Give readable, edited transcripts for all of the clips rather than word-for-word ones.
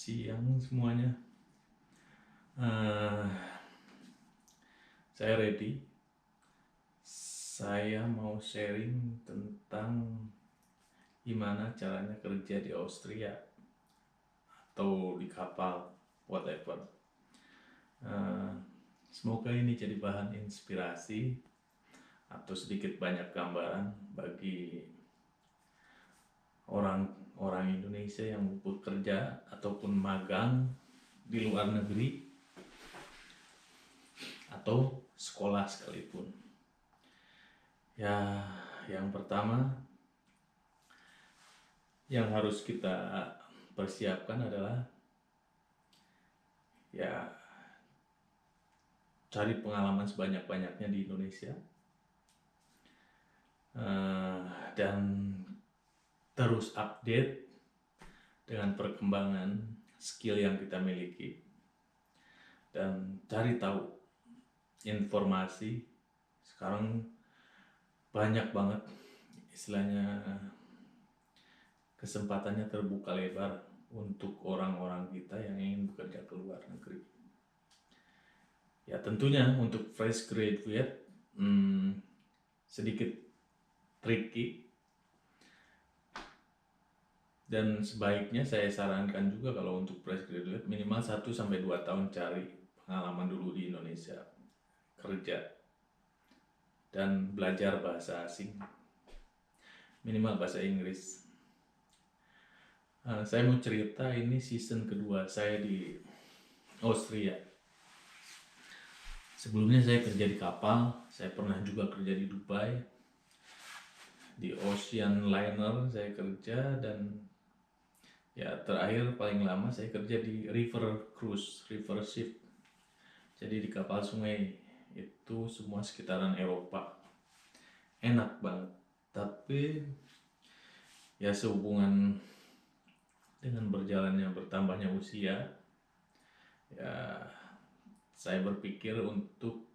Siang semuanya. Eh, saya ready. Saya mau sharing tentang gimana caranya kerja di Austria atau di kapal, whatever. Eh, Semoga ini jadi bahan inspirasi atau sedikit banyak gambaran bagi orang-orang Indonesia yang bekerja ataupun magang di luar negeri atau sekolah sekalipun. Ya, yang pertama yang harus kita persiapkan adalah ya cari pengalaman sebanyak-banyaknya di Indonesia, dan terus update dengan perkembangan skill yang kita miliki, dan cari tahu informasi. Sekarang banyak banget istilahnya, kesempatannya terbuka lebar untuk orang-orang kita yang ingin bekerja ke luar negeri. Ya tentunya untuk fresh graduate sedikit tricky, dan sebaiknya saya sarankan juga kalau untuk fresh graduate minimal 1-2 tahun cari pengalaman dulu di Indonesia, kerja dan belajar bahasa asing, minimal bahasa Inggris. Saya mau cerita, ini season kedua saya di Austria. Sebelumnya saya kerja di kapal, saya pernah juga kerja di Dubai, di Ocean Liner saya kerja, dan ya terakhir paling lama saya kerja di river cruise, river ship. Jadi di kapal sungai, itu semua sekitaran Eropa. Enak banget. Tapi ya sehubungan dengan bertambahnya usia, ya saya berpikir untuk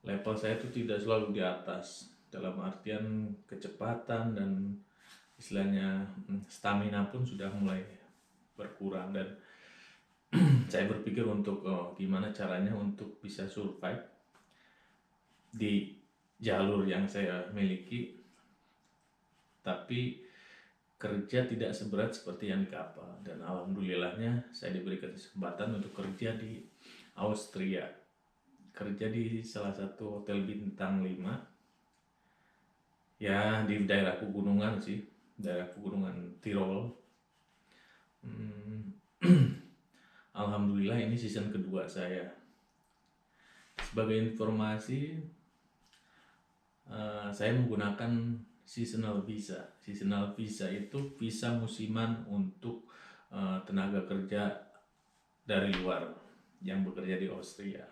level saya itu tidak selalu di atas, dalam artian kecepatan dan istilahnya stamina pun sudah mulai berkurang, dan saya berpikir untuk gimana caranya untuk bisa survive di jalur yang saya miliki, tapi kerja tidak seberat seperti yang di kapal. Dan alhamdulillahnya saya diberi kesempatan untuk kerja di Austria, kerja di salah satu hotel bintang 5 ya, di daerah pegunungan sih, daerah pegunungan Tirol. Alhamdulillah ini season kedua saya. Sebagai informasi, saya menggunakan seasonal visa. Seasonal visa itu visa musiman untuk tenaga kerja dari luar yang bekerja di Austria.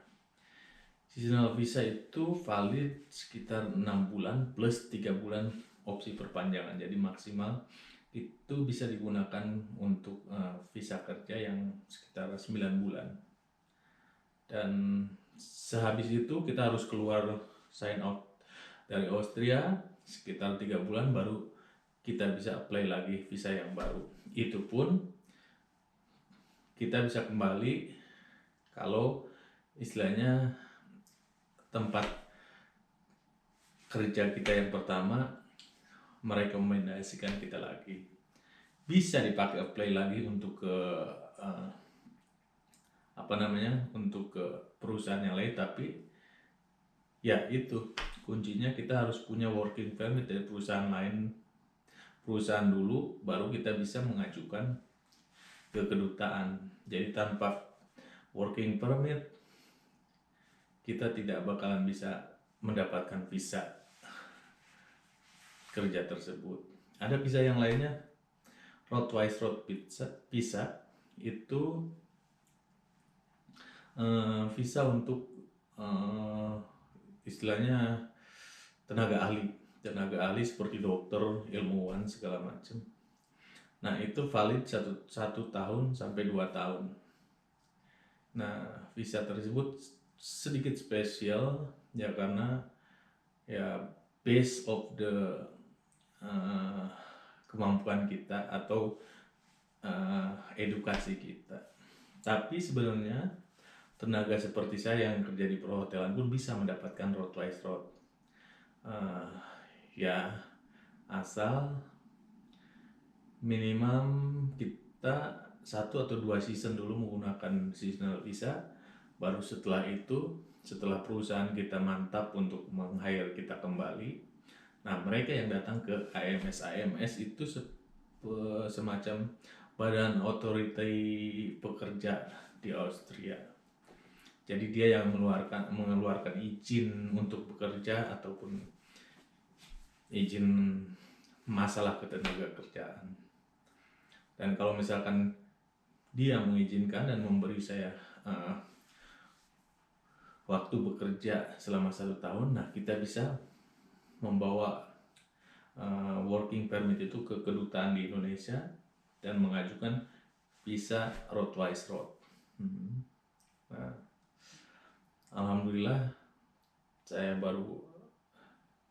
Seasonal visa itu valid sekitar 6 bulan plus 3 bulan opsi perpanjangan. Jadi maksimal itu bisa digunakan untuk visa kerja yang sekitar 9 bulan. Dan sehabis itu kita harus keluar, sign out dari Austria sekitar 3 bulan baru kita bisa apply lagi visa yang baru. Itu pun kita bisa kembali kalau istilahnya tempat kerja kita yang pertama merekomendasikan kita lagi. Bisa dipakai apply lagi untuk ke untuk ke perusahaan yang lain, tapi ya itu kuncinya, kita harus punya working permit dari perusahaan dulu, baru kita bisa mengajukan ke kedutaan. Jadi tanpa working permit kita tidak bakalan bisa mendapatkan visa kerja tersebut. Ada visa yang lainnya, Road-wise Road visa itu visa untuk istilahnya tenaga ahli seperti dokter, ilmuwan segala macam. Nah itu valid 1 tahun sampai 2 tahun. Nah visa tersebut sedikit spesial ya, karena ya base of the kemampuan kita atau edukasi kita. Tapi sebenarnya tenaga seperti saya yang kerja di perhotelan pun bisa mendapatkan road-wise road. Ya asal minimum kita 1 atau 2 season dulu menggunakan seasonal visa, baru setelah itu, setelah perusahaan kita mantap untuk meng-hire kita kembali, nah mereka yang datang ke AMS itu semacam badan otoriti pekerja di Austria. Jadi dia yang mengeluarkan izin untuk bekerja ataupun izin masalah ketenaga kerjaan. Dan kalau misalkan dia mengizinkan dan memberi saya waktu bekerja selama 1 tahun, nah kita bisa membawa working permit itu ke kedutaan di Indonesia dan mengajukan visa road-wise road. Nah, alhamdulillah saya baru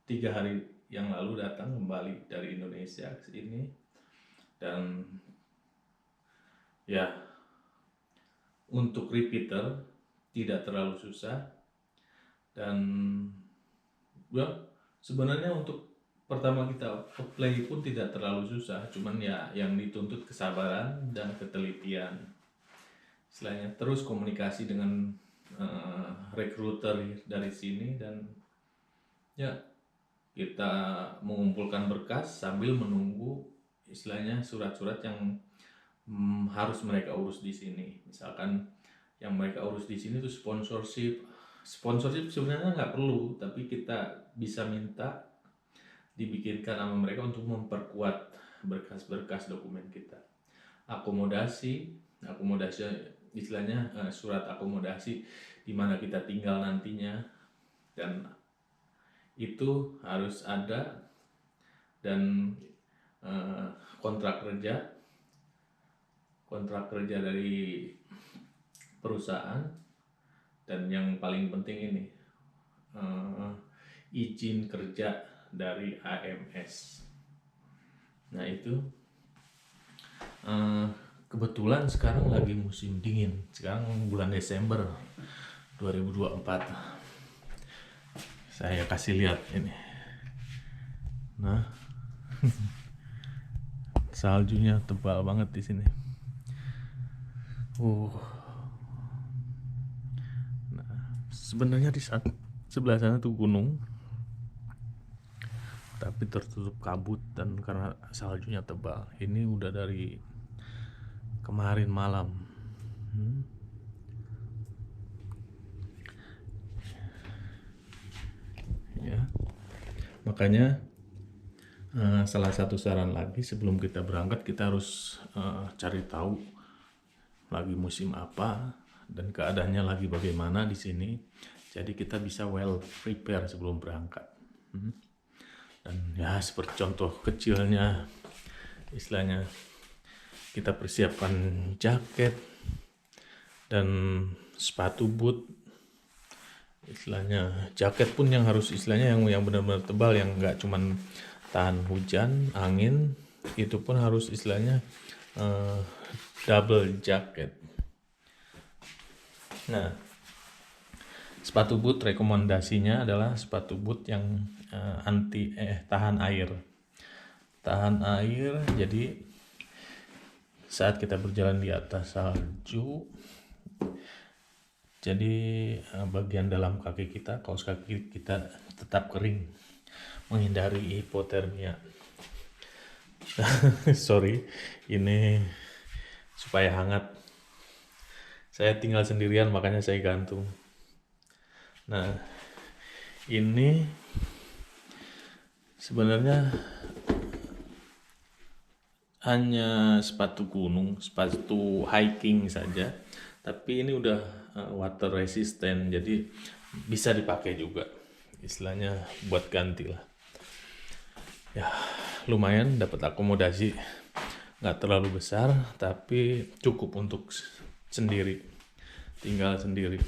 3 hari yang lalu datang kembali dari Indonesia ke sini, dan ya untuk repeater tidak terlalu susah, dan ya sebenarnya untuk pertama kita apply pun tidak terlalu susah, cuman ya yang dituntut kesabaran dan ketelitian. Istilahnya terus komunikasi dengan recruiter dari sini, dan ya kita mengumpulkan berkas sambil menunggu istilahnya surat-surat yang harus mereka urus di sini. Misalkan yang mereka urus di sini itu sponsorship sebenarnya nggak perlu, tapi kita bisa minta dibikinkan sama mereka untuk memperkuat berkas-berkas dokumen kita. Akomodasi istilahnya surat akomodasi di mana kita tinggal nantinya, dan itu harus ada, dan kontrak kerja dari perusahaan, dan yang paling penting ini izin kerja dari AMS. Nah itu kebetulan sekarang lagi musim dingin, sekarang bulan Desember 2024. Saya kasih lihat ini. Nah, saljunya tebal banget di sini. Nah, sebenarnya di sebelah sana tuh gunung, tapi tertutup kabut, dan karena saljunya tebal. Ini udah dari kemarin malam. Ya, makanya salah satu saran lagi, sebelum kita berangkat kita harus cari tahu lagi musim apa dan keadaannya lagi bagaimana di sini. Jadi kita bisa well prepare sebelum berangkat. Dan ya seperti contoh kecilnya, istilahnya kita persiapkan jaket dan sepatu boot. Istilahnya jaket pun yang harus istilahnya yang benar-benar tebal, yang nggak cuman tahan hujan, angin, itu pun harus istilahnya double jacket. Nah, sepatu boot rekomendasinya adalah sepatu boot yang tahan air. Tahan air, jadi saat kita berjalan di atas salju, jadi bagian dalam kaki kita, kaos kaki kita tetap kering, menghindari hipotermia. Sorry, ini supaya hangat. Saya tinggal sendirian, makanya saya gantung. Nah, ini sebenarnya hanya sepatu gunung, sepatu hiking saja, tapi ini udah water resistant, jadi bisa dipakai juga, istilahnya buat ganti lah. Ya lumayan, dapat akomodasi nggak terlalu besar, tapi cukup untuk tinggal sendiri.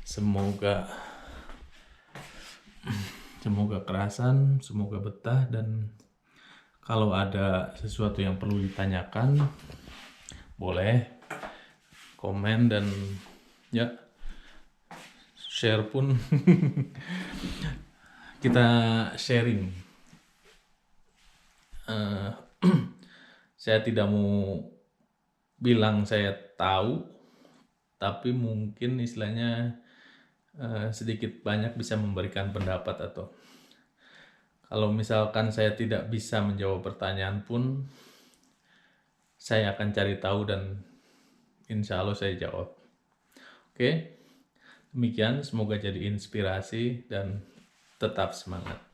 Semoga kerasan, semoga betah, dan Kalau ada sesuatu yang perlu ditanyakan, boleh komen dan ya share pun kita sharing. Saya tidak mau bilang saya tahu, tapi mungkin istilahnya sedikit banyak bisa memberikan pendapat, atau kalau misalkan saya tidak bisa menjawab pertanyaan pun, saya akan cari tahu dan insya Allah saya jawab. Oke, demikian, semoga jadi inspirasi dan tetap semangat.